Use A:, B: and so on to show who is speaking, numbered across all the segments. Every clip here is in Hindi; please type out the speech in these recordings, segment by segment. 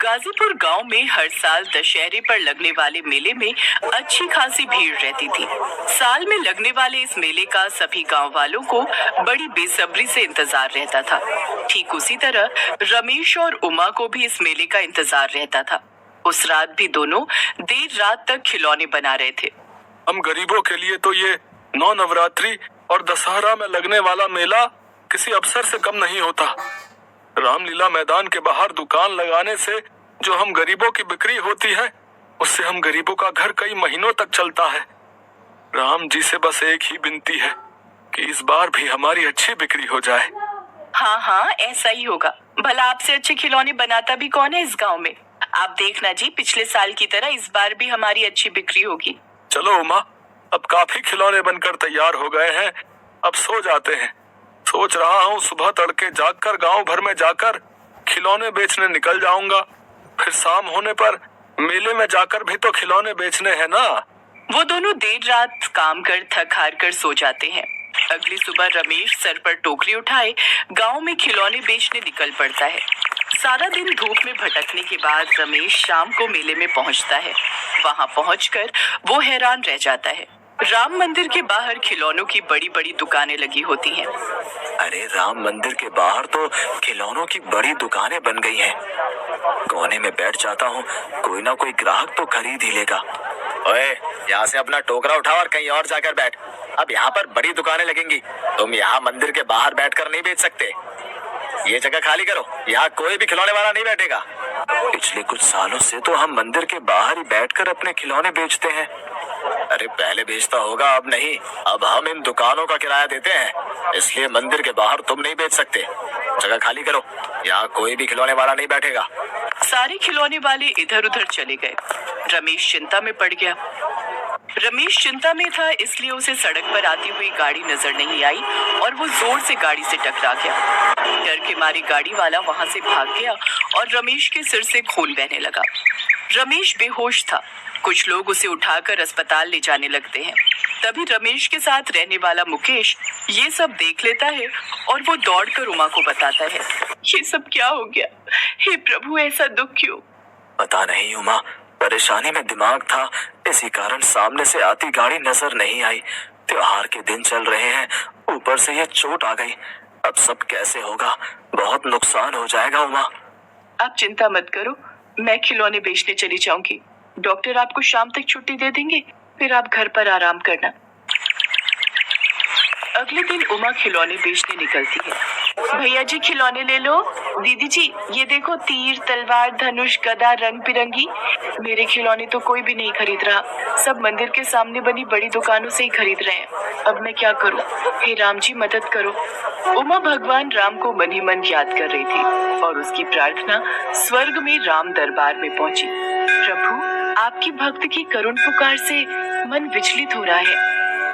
A: गाजीपुर गांव में हर साल दशहरे पर लगने वाले मेले में अच्छी खासी भीड़ रहती थी। साल में लगने वाले इस मेले का सभी गांव वालों को बड़ी बेसब्री से इंतजार रहता था। ठीक उसी तरह रमेश और उमा को भी इस मेले का इंतजार रहता था। उस रात भी दोनों देर रात तक खिलौने बना रहे थे।
B: हम गरीबों के लिए तो ये नौ नवरात्रि और दशहरा में लगने वाला मेला किसी अवसर से कम नहीं होता। रामलीला मैदान के बाहर दुकान लगाने से जो हम गरीबों की बिक्री होती है, उससे हम गरीबों का घर कई महीनों तक चलता है। राम जी से बस एक ही विनती है कि इस बार भी हमारी अच्छी बिक्री हो जाए।
A: हाँ हाँ, ऐसा ही होगा। भला आपसे अच्छे खिलौने बनाता भी कौन है इस गांव में? आप देखना जी, पिछले साल की तरह इस बार भी हमारी अच्छी बिक्री होगी।
B: चलो उमा, अब काफी खिलौने बनकर तैयार हो गए हैं, अब सो जाते हैं। सोच रहा हूँ सुबह तड़के जागकर गांव भर में जाकर खिलौने बेचने निकल जाऊंगा। फिर शाम होने पर मेले में जाकर भी तो खिलौने बेचने हैं ना।
A: वो दोनों देर रात काम कर थक हार कर सो जाते हैं। अगली सुबह रमेश सर पर टोकरी उठाए गांव में खिलौने बेचने निकल पड़ता है। सारा दिन धूप में भटकने के बाद रमेश शाम को मेले में पहुंचता है। वहां पहुंचकर वो हैरान रह जाता है। राम मंदिर के बाहर खिलौनों की बड़ी बड़ी दुकानें लगी होती हैं।
C: अरे राम मंदिर के बाहर तो खिलौनों की बड़ी दुकानें बन गई हैं। कोने में बैठ जाता हूँ, कोई ना कोई ग्राहक तो खरीद ही लेगा। ओए, यहाँ से अपना टोकरा उठा और कहीं और जाकर बैठ। अब यहाँ पर बड़ी दुकानें लगेंगी, तुम यहाँ मंदिर के बाहर बैठकर नहीं बेच सकते। ये जगह खाली करो, यहाँ कोई भी खिलौने वाला नहीं बैठेगा। पिछले कुछ सालों से तो हम मंदिर के बाहर ही बैठकर अपने खिलौने बेचते हैं। अरे पहले बेचता होगा, अब नहीं। अब हम इन दुकानों का किराया देते हैं, इसलिए मंदिर के बाहर तुम नहीं बेच सकते। जगह खाली करो, यहाँ कोई भी खिलौने वाला नहीं बैठेगा।
A: सारे खिलौने वाले इधर उधर चले गए। रमेश चिंता में पड़ गया। रमेश चिंता में था, इसलिए उसे सड़क पर आती हुई गाड़ी नजर नहीं आई और वो जोर से गाड़ी से टकरा गया। डर के मारे गाड़ी वाला वहां से भाग गया और रमेश के सिर से खून बहने लगा। रमेश बेहोश था। कुछ लोग उसे उठाकर अस्पताल ले जाने लगते हैं। तभी रमेश के साथ रहने वाला मुकेश ये सब देख लेता है और वो दौड़कर उमा को बताता है। ये सब क्या हो गया? हे प्रभु, ऐसा दुख क्यों?
C: पता नहीं उमा, परेशानी में दिमाग था, इसी कारण सामने से आती गाड़ी नजर नहीं आई। त्योहार के दिन चल रहे हैं, ऊपर से ये चोट आ गई। अब सब कैसे होगा? बहुत नुकसान हो जाएगा उमा।
A: आप चिंता मत करो, मैं खिलौने बेचने चली जाऊंगी। डॉक्टर आपको शाम तक छुट्टी दे देंगे, फिर आप घर पर आराम करना। अगले दिन उमा खिलौने बेचने निकलती है। भैया जी, खिलौने ले लो। दीदी जी, ये देखो, तीर, तलवार, धनुष, गदा, रंग बिरंगी। मेरे खिलौने तो कोई भी नहीं खरीद रहा, सब मंदिर के सामने बनी बड़ी दुकानों से ही खरीद रहे हैं। अब मैं क्या करूं? हे राम जी, मदद करो। उमा भगवान राम को मन ही मन याद कर रही थी और उसकी प्रार्थना स्वर्ग में राम दरबार में पहुंची। प्रभु, आपकी भक्त की करुण पुकार से मन विचलित हो रहा है,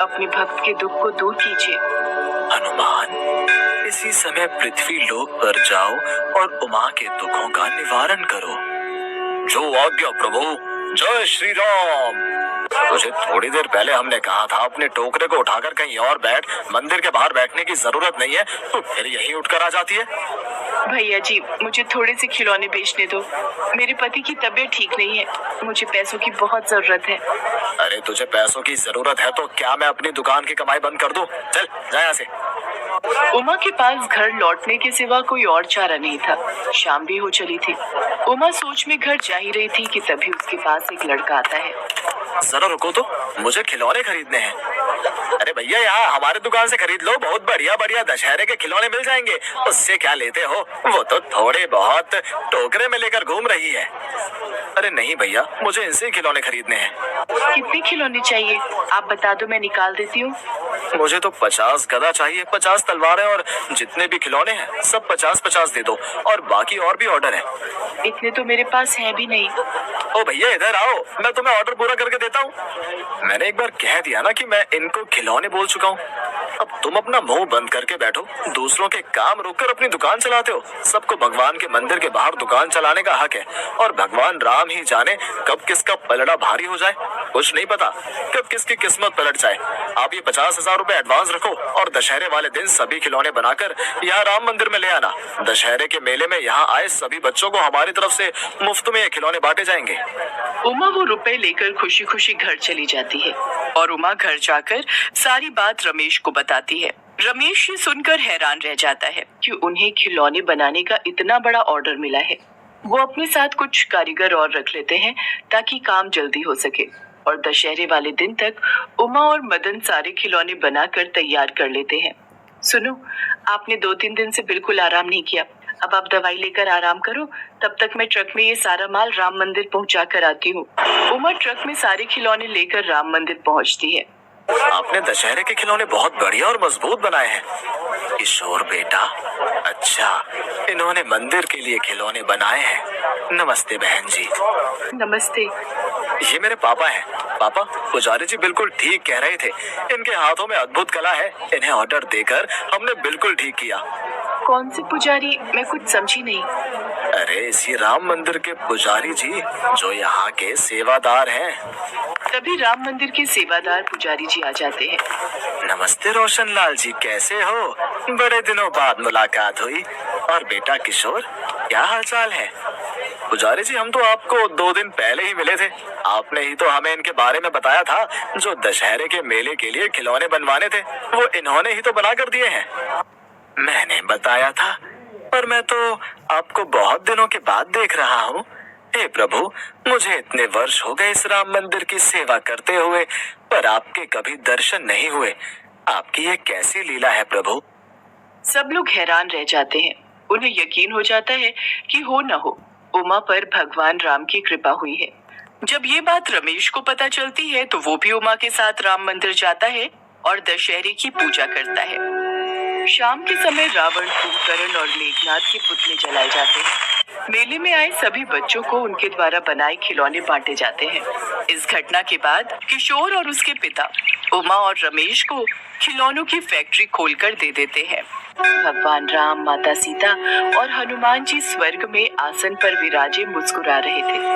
A: अपने भक्त के दुख को दूर कीजिए।
C: हनुमान, इसी समय पृथ्वी लोक पर जाओ और उमा के दुखों का निवारण करो। जो आज्ञा प्रभु। जय श्री राम। तुझे थोड़ी देर पहले हमने कहा था अपने टोकरे को उठाकर कहीं और बैठ, मंदिर के बाहर बैठने की जरूरत नहीं है, तो फिर यही उठकर आ जाती है।
A: भैया जी, मुझे थोड़े से खिलौने बेचने दो। मेरे पति की तबीयत ठीक नहीं है, मुझे पैसों की बहुत जरूरत है।
C: अरे तुझे पैसों की जरूरत है तो क्या मैं अपनी दुकान की कमाई बंद कर दूं? चल जा यहाँ से।
A: उमा के पास घर लौटने के सिवा कोई और चारा नहीं था। शाम भी हो चली थी। उमा सोच में घर जा ही रही थी कि तभी उसके पास एक लड़का आता है।
C: जरा रुको तो, मुझे खिलौने खरीदने हैं। अरे भैया, यहाँ हमारे दुकान से खरीद लो, बहुत बढ़िया बढ़िया दशहरे के खिलौने मिल जाएंगे। उससे क्या लेते हो? वो तो थोड़े बहुत टोकरे में लेकर घूम रही है। अरे नहीं भैया, मुझे इनसे खिलौने खरीदने हैं।
A: कितने खिलौने चाहिए? आप बता दो, मैं निकाल देती हूँ।
C: मुझे तो 50 गदा चाहिए, 50 तलवारें और जितने भी खिलौने हैं सब 50-50 दे दो, और बाकी और भी ऑर्डर है।
A: इतने तो मेरे पास है भी नहीं।
C: ओ भैया, इधर आओ, मैं तुम्हें ऑर्डर पूरा करके देता हूँ। मैंने एक बार कह दिया ना कि मैं इनको खिलौने बोल चुका हूँ। अब तुम अपना मुंह बंद करके बैठो, दूसरों के काम रोककर अपनी दुकान चलाते हो। सबको भगवान के मंदिर के बाहर दुकान चलाने का हक है, और भगवान राम ही जाने कब किसका पलड़ा भारी हो जाए। कुछ नहीं पता कब किसकी किस्मत पलट जाए। आप ये 50,000 रुपए एडवांस रखो और दशहरे वाले दिन सभी खिलौने बनाकर यहाँ राम मंदिर में ले आना। दशहरे के मेले में यहाँ आए सभी बच्चों को हमारी तरफ से मुफ्त में ये खिलौने बांटे जाएंगे।
A: उमा वो रुपए लेकर खुशी खुशी घर चली जाती है और उमा घर जाकर सारी बात रमेश को बताती है। रमेश ये सुनकर हैरान रह जाता है कि उन्हें खिलौने बनाने का इतना बड़ा ऑर्डर मिला है। वो अपने साथ कुछ कारीगर और रख लेते हैं ताकि काम जल्दी हो सके और दशहरे वाले दिन तक उमा और मदन सारे खिलौने बनाकर तैयार कर लेते हैं। सुनो, आपने 2-3 दिन से बिल्कुल आराम नहीं किया। अब आप दवाई लेकर आराम करो, तब तक मैं ट्रक में ये सारा माल राम मंदिर पहुंचा कर आती हूँ। उमा ट्रक में सारे खिलौने लेकर राम मंदिर पहुंचती है।
C: आपने दशहरे के खिलौने बहुत बढ़िया और मजबूत बनाए हैं किशोर बेटा। अच्छा, इन्होंने मंदिर के लिए खिलौने बनाए हैं। नमस्ते बहन जी।
A: नमस्ते।
C: ये मेरे पापा हैं। पापा, पुजारी जी बिल्कुल ठीक कह रहे थे। इनके हाथों में अद्भुत कला है। इन्हें ऑर्डर देकर हमने बिल्कुल ठीक किया।
A: कौन से पुजारी? मैं कुछ समझी नहीं।
C: अरे इसी राम मंदिर के पुजारी जी जो यहाँ के सेवादार हैं।
A: तभी राम मंदिर के सेवादार पुजारी जी आ जाते हैं।
C: नमस्ते रोशन लाल जी, कैसे हो? बड़े दिनों बाद मुलाकात हुई। और बेटा किशोर, क्या हालचाल है? पुजारी जी, हम तो आपको 2 दिन पहले ही मिले थे। आपने ही तो हमें इनके बारे में बताया था। जो दशहरे के मेले के लिए खिलौने बनवाने थे वो इन्होंने ही तो बना कर दिए हैं। मैंने बताया था, पर मैं तो आपको बहुत दिनों के बाद देख रहा हूँ। हे प्रभु, मुझे इतने वर्ष हो गए इस राम मंदिर की सेवा करते हुए, पर आपके कभी दर्शन नहीं हुए। आपकी ये कैसी लीला है प्रभु?
A: सब लोग हैरान रह जाते हैं। उन्हें यकीन हो जाता है कि हो न हो, उमा पर भगवान राम की कृपा हुई है। जब ये बात रमेश को पता चलती है तो वो भी उमा के साथ राम मंदिर जाता है और दशहरे की पूजा करता है। शाम के समय रावण, कुंभकर्ण और मेघनाथ के पुतले जलाए जाते हैं। मेले में आए सभी बच्चों को उनके द्वारा बनाए खिलौने बांटे जाते हैं। इस घटना के बाद किशोर और उसके पिता उमा और रमेश को खिलौनों की फैक्ट्री खोलकर दे देते हैं। भगवान राम, माता सीता और हनुमान जी स्वर्ग में आसन पर विराजे मुस्कुरा रहे थे।